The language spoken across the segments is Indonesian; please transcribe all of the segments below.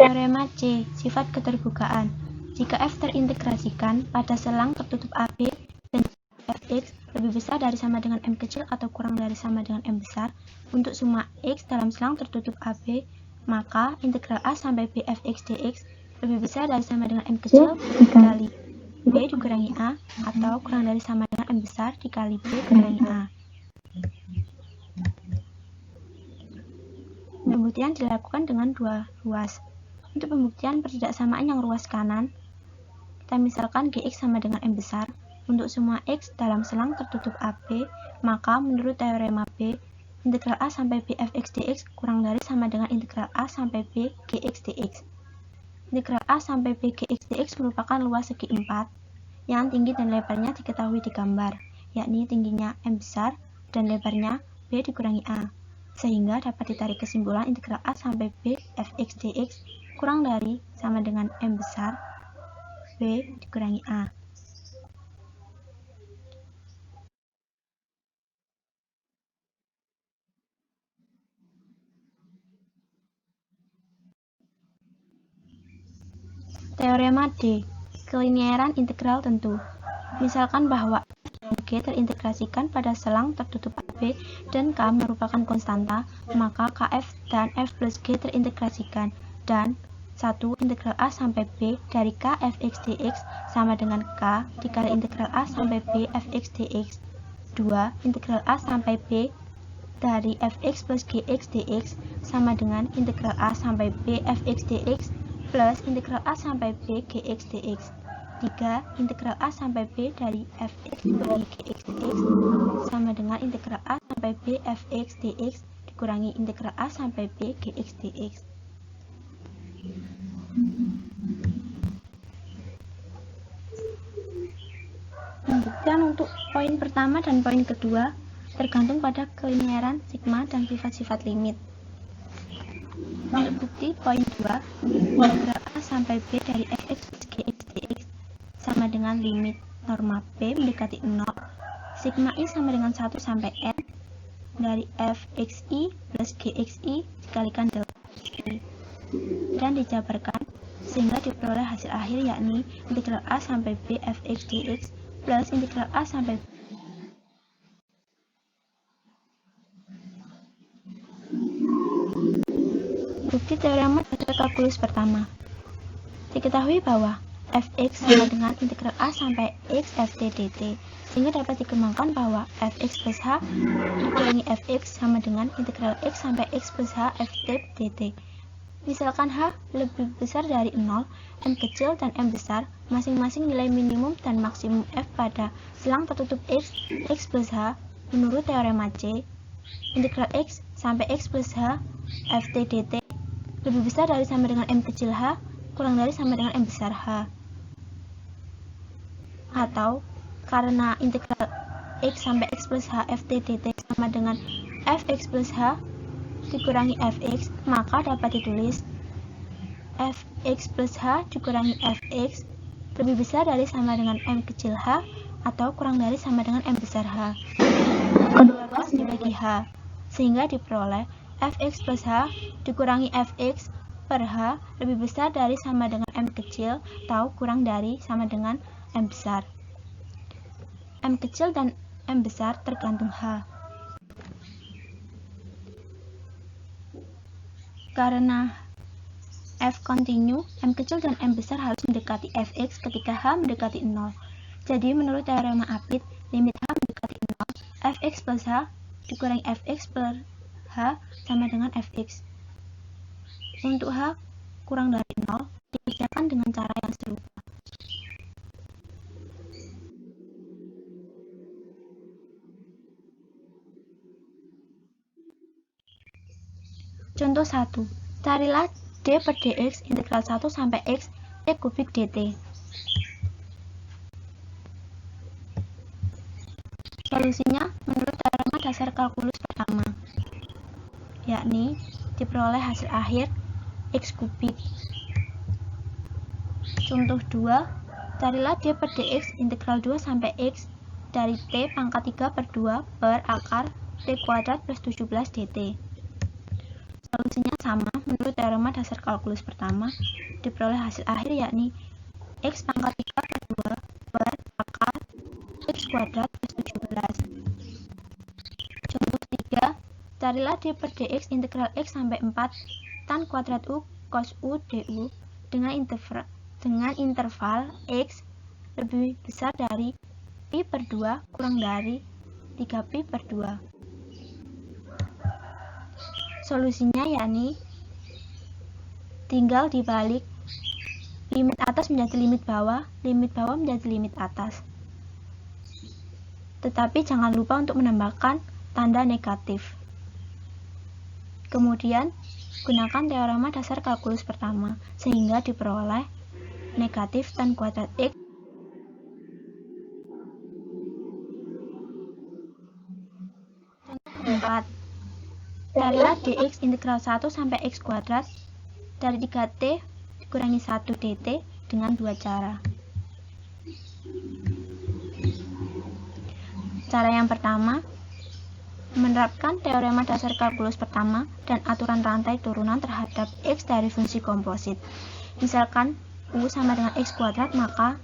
Teorema C, sifat keterbukaan. Jika f terintegrasikan pada selang tertutup AB dan fx lebih besar dari sama dengan m kecil atau kurang dari sama dengan m besar untuk semua x dalam selang tertutup AB, maka integral a sampai b fx dx lebih besar dari sama dengan m kecil dikali b dikurangi a atau kurang dari sama dengan m besar dikali b kurangi a. Pembuktian dilakukan dengan dua ruas. Untuk pembuktian pertidaksamaan yang ruas kanan, kita misalkan gx sama dengan m besar untuk semua x dalam selang tertutup AB, maka menurut teorema B, integral a sampai b fx dx kurang dari sama dengan integral a sampai b gx dx. Integral a sampai b gx dx merupakan luas segi 4 yang tinggi dan lebarnya diketahui di gambar, yakni tingginya m besar dan lebarnya b dikurangi a, sehingga dapat ditarik kesimpulan integral a sampai b fx dx kurang dari sama dengan m besar b dikurangi a. Teorema D, kelinieran integral tentu. Misalkan bahwa f dan g terintegrasikan pada selang tertutup AB dan k merupakan konstanta, maka kf dan f plus g terintegrasikan, dan 1. Integral a sampai b dari k fx dx sama dengan k dikali integral a sampai b fx dx. 2. Integral a sampai b dari fx plus gx dx sama dengan integral a sampai b fx dx plus integral a sampai b gx dx. 3. Integral a sampai b dari fx dikurangi gx dx sama dengan integral a sampai b fx dx dikurangi integral a sampai b gx dx. Pembuktian untuk poin pertama dan poin kedua tergantung pada kelinieran sigma dan sifat-sifat limit. Untuk bukti poin 2, integral a sampai b dari fx plus gx dx sama dengan limit norma b mendekati 0, sigma i sama dengan 1 sampai n dari fxi plus gxi dikalikan delta xi dan dijabarkan sehingga diperoleh hasil akhir, yakni integral a sampai b fx dx plus integral a sampai b. Bukti teorema dasar kalkulus pertama. Diketahui bahwa fx sama dengan integral a sampai x ft dt, sehingga dapat dikembangkan bahwa fx plus h dikurangi fx sama dengan integral x sampai x plus h ft dt. Misalkan h lebih besar dari 0, m kecil dan m besar, masing-masing nilai minimum dan maksimum f pada selang tertutup x plus h, menurut teorema C, integral x sampai x plus h ft dt lebih besar dari sama dengan m kecil h kurang dari sama dengan m besar h. Atau karena integral x sampai x plus h ft dt sama dengan fx plus h dikurangi fx, maka dapat ditulis fx plus h dikurangi fx lebih besar dari sama dengan m kecil h atau kurang dari sama dengan m besar h. Kedua ruas dibagi h, sehingga diperoleh fx plus h dikurangi fx per h lebih besar dari sama dengan m kecil atau kurang dari sama dengan m besar. M kecil dan m besar tergantung h. Karena f kontinu, m kecil dan m besar harus mendekati fx ketika h mendekati 0. Jadi menurut teorema Apit, limit h mendekati 0, fx plus h dikurangi fx per h sama dengan fx. Untuk h kurang dari 0, dikerjakan dengan cara yang serupa. Contoh 1. Carilah d per dx integral 1 sampai x d kubik dt. Solusinya menurut teorema dasar kalkulus pertama, yakni diperoleh hasil akhir x kubik. Contoh 2, carilah d per dx integral 2 sampai x dari t pangkat 3 per 2 per akar t kuadrat plus 17 dt. Solusinya sama menurut teorema dasar kalkulus pertama, diperoleh hasil akhir yakni X pangkat 3 per 2 per akar X kuadrat plus 17. Contoh 3, carilah d per dx integral X sampai 4 tan kuadrat U cos U du dengan interval X lebih besar dari pi per 2 kurang dari 3pi per 2. Solusinya yakni tinggal dibalik limit atas menjadi limit bawah menjadi limit atas. Tetapi jangan lupa untuk menambahkan tanda negatif. Kemudian, gunakan teorema dasar kalkulus pertama, sehingga diperoleh negatif tan kuadrat X 4. Carilah dx integral 1 sampai x kuadrat dari 3t dikurangi 1 dt dengan dua cara. Cara yang pertama, menerapkan teorema dasar kalkulus pertama dan aturan rantai turunan terhadap x dari fungsi komposit. Misalkan U sama dengan x kuadrat, maka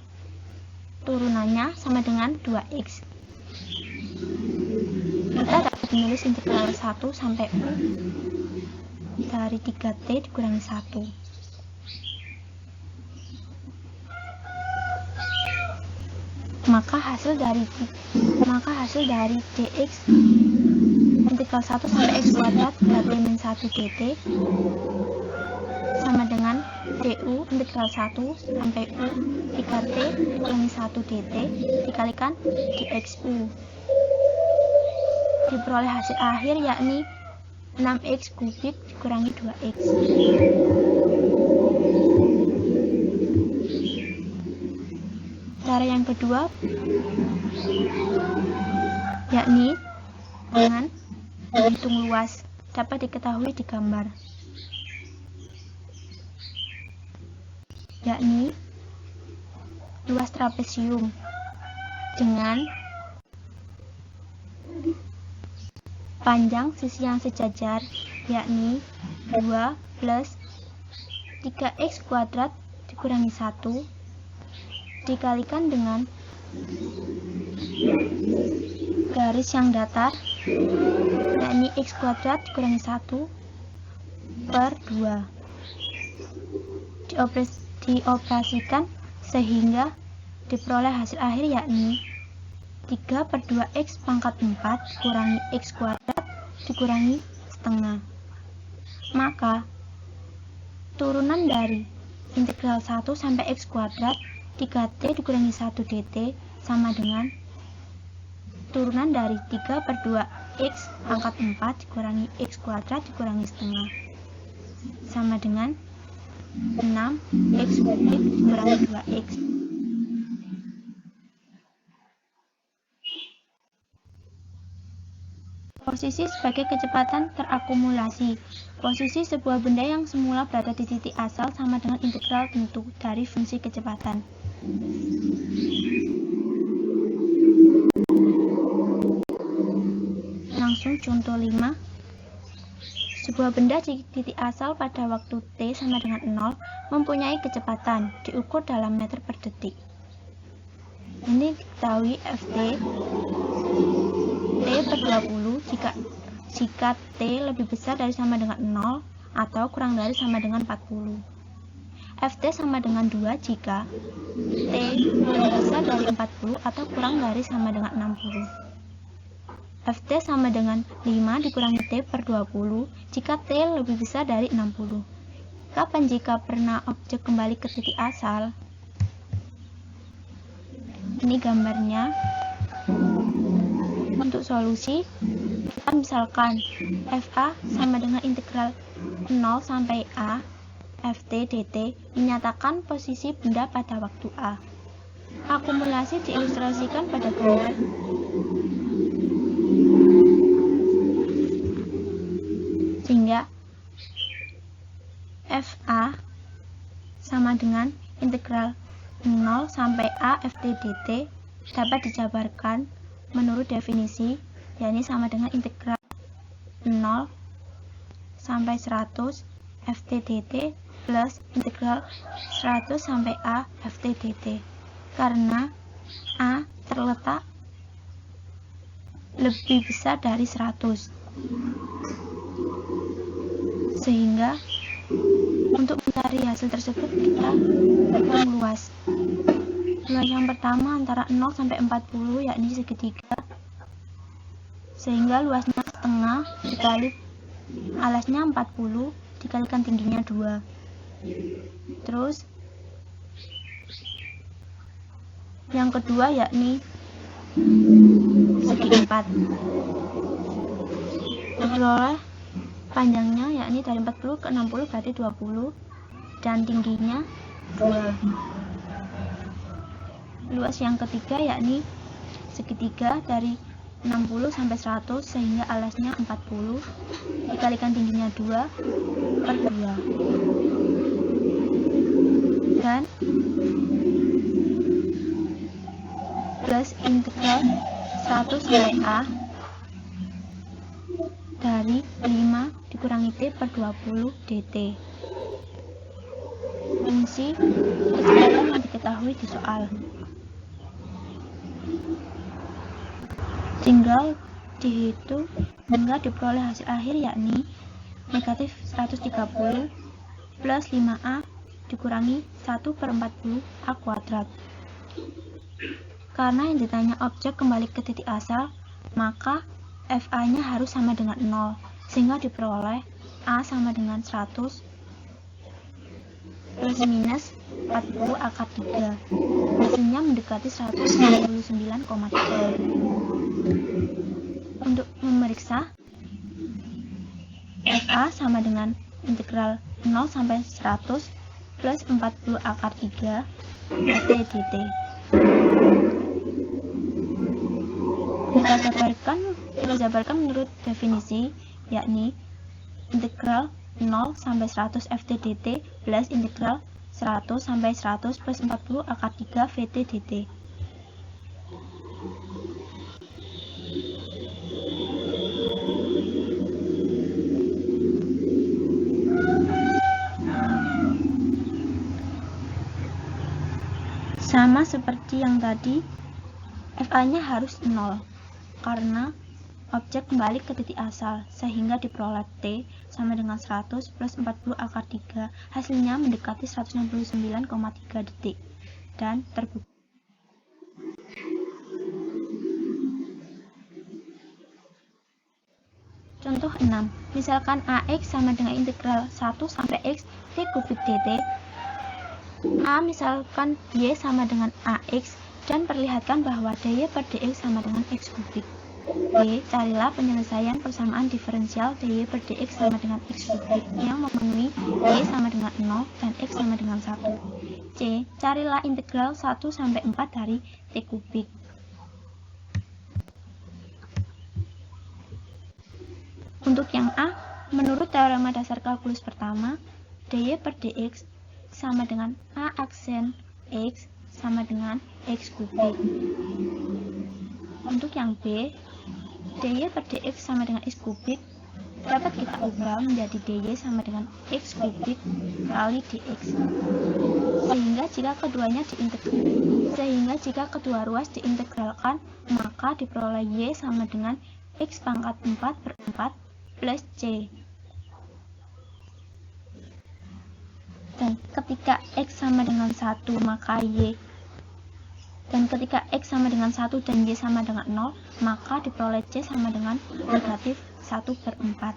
turunannya sama dengan 2x. Kita dapat menulis integral 1 sampai U dari 3t dikurangi 1. Maka hasil dari dx integral 1 sampai x kuadrat berarti min 1 dt sama dengan du integral 1 sampai U 3t dikurangi 1 dt dikalikan dxu. Diperoleh hasil akhir yakni 6x kubik dikurangi 2x. Cara yang kedua yakni dengan menghitung luas, dapat diketahui di gambar, yakni luas trapesium dengan panjang sisi yang sejajar yakni 2 plus 3x kuadrat dikurangi 1 dikalikan dengan garis yang datar yakni x kuadrat dikurangi 1 per 2 dioperasikan sehingga diperoleh hasil akhir yakni 3 per 2x pangkat 4 kurangi x kuadrat dikurangi setengah. Maka turunan dari integral 1 sampai x kuadrat 3t dikurangi 1 dt sama dengan turunan dari 3 per 2x pangkat 4 dikurangi x kuadrat dikurangi setengah sama dengan 6x kubik dikurangi 2x. Posisi sebagai kecepatan terakumulasi. Posisi sebuah benda yang semula berada di titik asal sama dengan integral tentu dari fungsi kecepatan. Langsung contoh 5. Sebuah benda di titik asal pada waktu t sama dengan 0 mempunyai kecepatan diukur dalam meter per detik. Ini diketahui Ft t per 20 jika t lebih besar dari sama dengan 0 atau kurang dari sama dengan 40. Ft sama dengan 2 jika t lebih besar dari 40 atau kurang dari sama dengan 60. Ft sama dengan 5 dikurangi t per 20 jika t lebih besar dari 60. Kapan jika pernah objek kembali ke titik asal? Ini gambarnya. Untuk solusi, kita misalkan FA sama dengan integral 0 sampai A Ft dt menyatakan posisi benda pada waktu A. Akumulasi diilustrasikan pada gambar. Sehingga FA sama dengan integral 0 sampai A Ft dt dapat dijabarkan menurut definisi, yakni sama dengan integral 0 sampai 100 ft dt plus integral 100 sampai A ft dt, karena A terletak lebih besar dari 100. Sehingga untuk mencari hasil tersebut kita hitung luas. Luas yang pertama antara 0 sampai 40 yakni segitiga, sehingga luasnya setengah dikali alasnya 40 dikalikan tingginya 2. Terus yang kedua yakni segi 4, diperoleh panjangnya yakni dari 40 ke 60 berarti 20 dan tingginya 2. Luas yang ketiga yakni segitiga dari 60 sampai 100 sehingga alasnya 40 dikalikan tingginya 2 per 2 dan plus integral 100 sampai A dari 5 dikurangi T per 20 dt. Fungsi kecepatan yang diketahui di soal. Tinggal dihitung hingga diperoleh hasil akhir yakni negatif 130 plus 5A dikurangi 1 per 40 A kuadrat. Karena yang ditanya objek kembali ke titik asal, maka FA-nya harus sama dengan 0, sehingga diperoleh A sama dengan 100 plus minus 40 akar 3. Hasilnya mendekati 199,3. Untuk memeriksa, FA sama dengan integral 0 sampai 100 plus 40 akar 3 ft dt. Kita jabarkan menurut definisi, yakni integral 0 sampai 100 ft dt plus integral 100 sampai 100 plus 40 akar 3 ft dt. Sama seperti yang tadi, FA-nya harus 0 karena objek kembali ke titik asal, sehingga diperoleh T sama dengan 100 plus 40 akar 3, hasilnya mendekati 169,3 detik dan terbukti. Contoh 6, misalkan AX sama dengan integral 1 sampai X T kubik dt. A misalkan Y sama dengan AX dan perlihatkan bahwa dy per dx sama dengan X kubik. B. Carilah penyelesaian persamaan diferensial dy per dx sama dengan X kubik yang memenuhi y sama dengan 0 dan X sama dengan 1. C. Carilah integral 1 sampai 4 dari T kubik. Untuk yang A, menurut teorema dasar kalkulus pertama, dy per dx sama dengan A aksen X sama dengan X kubik. Untuk yang B, dy per dx sama dengan X kubik dapat kita ubah menjadi dy sama dengan X kubik kali dx. Sehingga jika kedua ruas diintegralkan, maka diperoleh y sama dengan X pangkat 4 per 4 plus C. Dan ketika X sama dengan 1 maka Y, dan ketika X sama dengan 1 dan Y sama dengan 0 maka diperoleh C sama dengan negatif 1 per 4.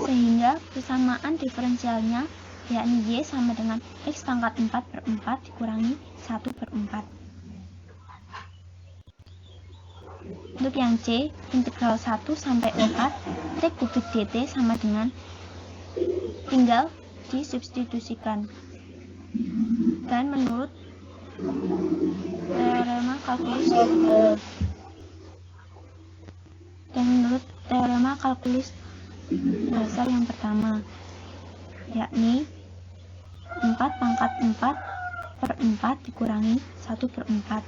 Sehingga persamaan diferensialnya yakni Y sama dengan X pangkat 4 per 4 dikurangi 1 per 4. Untuk yang C, integral 1 sampai 4 T kubik dt sama dengan, tinggal disubstitusikan. Dan menurut teorema kalkulus dasar yang pertama, yakni 4 pangkat 4 per 4 dikurangi 1 per 4.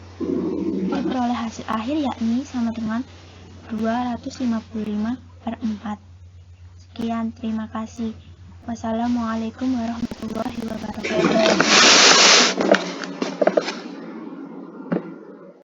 Diperoleh hasil akhir yakni sama dengan 255/4. Sekian, terima kasih. Wassalamualaikum warahmatullahi wabarakatuh.